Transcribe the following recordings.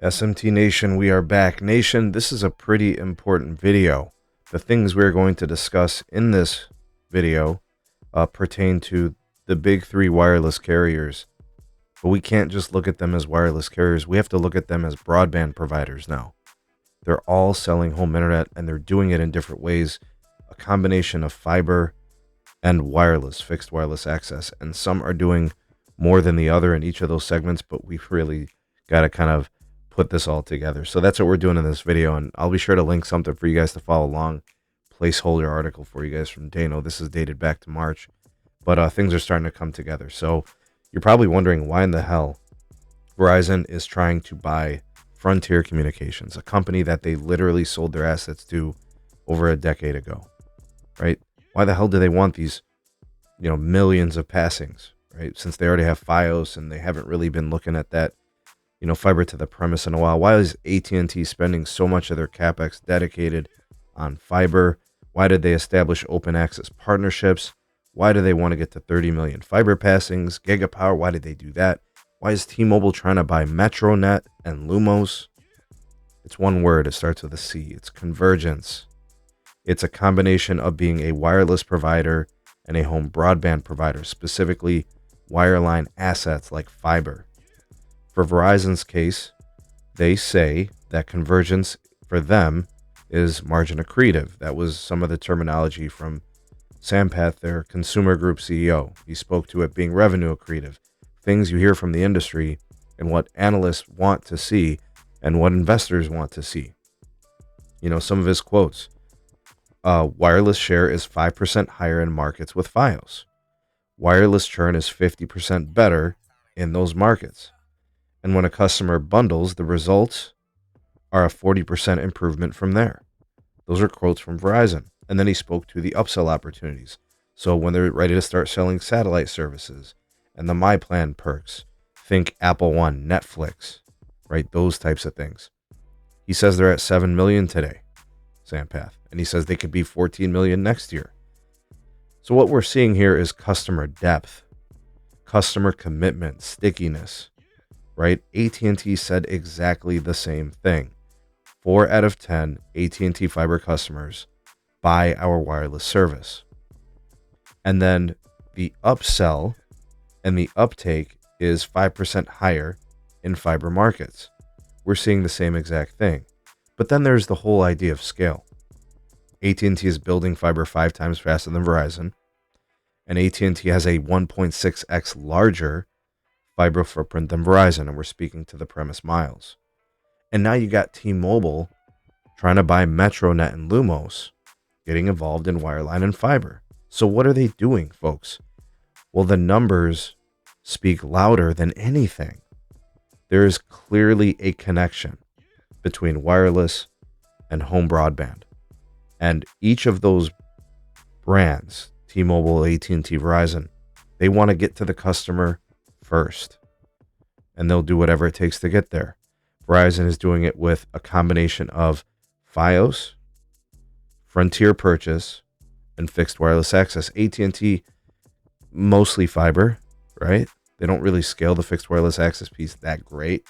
SMT Nation, we are back. Nation, this is a pretty important video. The things we're going to discuss in this video pertain to the big three wireless carriers. But we can't just look at them as wireless carriers. We have to look at them as broadband providers now. They're all selling home internet, and they're doing it in different ways. A combination of fiber and wireless, fixed wireless access. And some are doing more than the other in each of those segments, but we've really got to kind of put this all together. So that's what we're doing in this video, and I'll be sure to link something for you guys to follow along. Placeholder article for you guys from Dano. This is dated back to March, but things are starting to come together. So you're probably wondering why in the hell Verizon is trying to buy Frontier Communications, a company that they literally sold their assets to over a decade ago, right? Why the hell do they want these, millions of passings, right? Since they already have Fios and they haven't really been looking at that, fiber to the premise in a while. Why is AT&T spending so much of their capex dedicated on fiber? Why did they establish open access partnerships? Why do they want to get to 30 million fiber passings? Gigapower, why did they do that? Why is T-Mobile trying to buy Metronet and Lumos? It's one word. It starts with a C. It's convergence. It's a combination of being a wireless provider and a home broadband provider, specifically wireline assets like fiber. For Verizon's case, they say that convergence for them is margin accretive. That was some of the terminology from Sampath, their consumer group CEO. He spoke to it being revenue accretive. Things you hear from the industry and what analysts want to see and what investors want to see. Some of his quotes. Wireless share is 5% higher in markets with Fios. Wireless churn is 50% better in those markets. And when a customer bundles, the results are a 40% improvement from there. Those are quotes from Verizon. And then he spoke to the upsell opportunities. So when they're ready to start selling satellite services and the My Plan perks, think Apple One, Netflix, right? Those types of things. He says they're at 7 million today, Sampath. And he says they could be 14 million next year. So what we're seeing here is customer depth, customer commitment, stickiness. Right? AT&T said exactly the same thing. 4 out of 10 AT&T fiber customers buy our wireless service. And then the upsell and the uptake is 5% higher in fiber markets. We're seeing the same exact thing. But then there's the whole idea of scale. AT&T is building fiber 5 times faster than Verizon, and AT&T has a 1.6x larger fiber footprint than Verizon, and we're speaking to the premise miles. And now you got T-Mobile trying to buy Metronet and Lumos, getting involved in wireline and fiber. So what are they doing, folks? Well, the numbers speak louder than anything. There is clearly a connection between wireless and home broadband. And each of those brands, T-Mobile, AT&T, Verizon, they want to get to the customer first, and they'll do whatever it takes to get there. Verizon is doing it with a combination of Fios, Frontier purchase, and fixed wireless access. AT&T, mostly fiber, right? They don't really scale the fixed wireless access piece that great.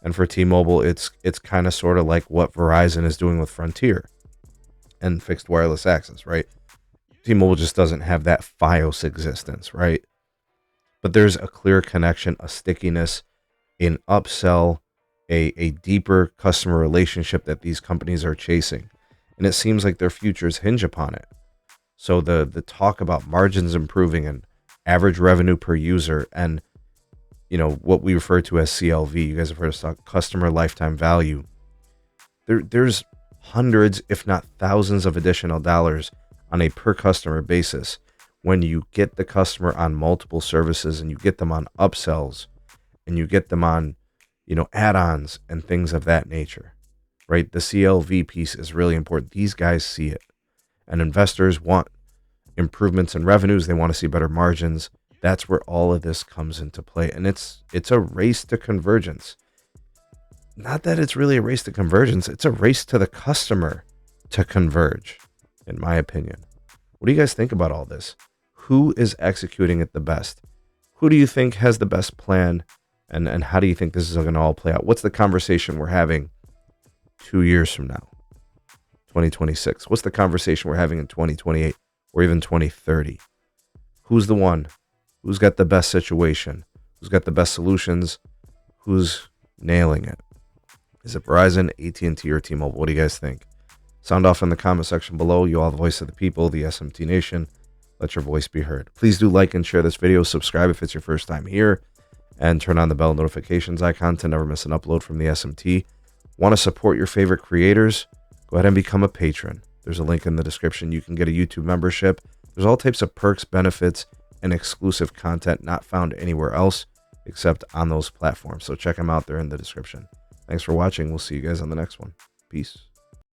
And for T-Mobile, it's kind of sort of like what Verizon is doing with Frontier and fixed wireless access, right? T-Mobile just doesn't have that Fios existence, right? But there's a clear connection, a stickiness, an upsell, a deeper customer relationship that these companies are chasing. And it seems like their futures hinge upon it. So the talk about margins improving and average revenue per user and, what we refer to as CLV, you guys have heard us talk, customer lifetime value. There's hundreds, if not thousands of additional dollars on a per customer basis when you get the customer on multiple services and you get them on upsells and you get them on, add-ons and things of that nature, right? The CLV piece is really important. These guys see it, and investors want improvements in revenues. They want to see better margins. That's where all of this comes into play. And it's a race to convergence. Not that it's really a race to convergence. It's a race to the customer to converge, in my opinion. What do you guys think about all this? Who is executing it the best? Who do you think has the best plan And how do you think this is going to all play out? What's the conversation we're having 2 years from now, 2026? What's the conversation we're having in 2028 or even 2030? Who's the one? Who's got the best situation? Who's got the best solutions? Who's nailing it? Is it Verizon, AT&T, or T-Mobile? What do you guys think? Sound off in the comment section below. You all the voice of the people, the SMT Nation. Let your voice be heard. Please do like and share this video. Subscribe if it's your first time here. And turn on the bell notifications icon to never miss an upload from the SMT. Want to support your favorite creators? Go ahead and become a patron. There's a link in the description. You can get a YouTube membership. There's all types of perks, benefits, and exclusive content not found anywhere else except on those platforms. So check them out. They're in the description. Thanks for watching. We'll see you guys on the next one. Peace.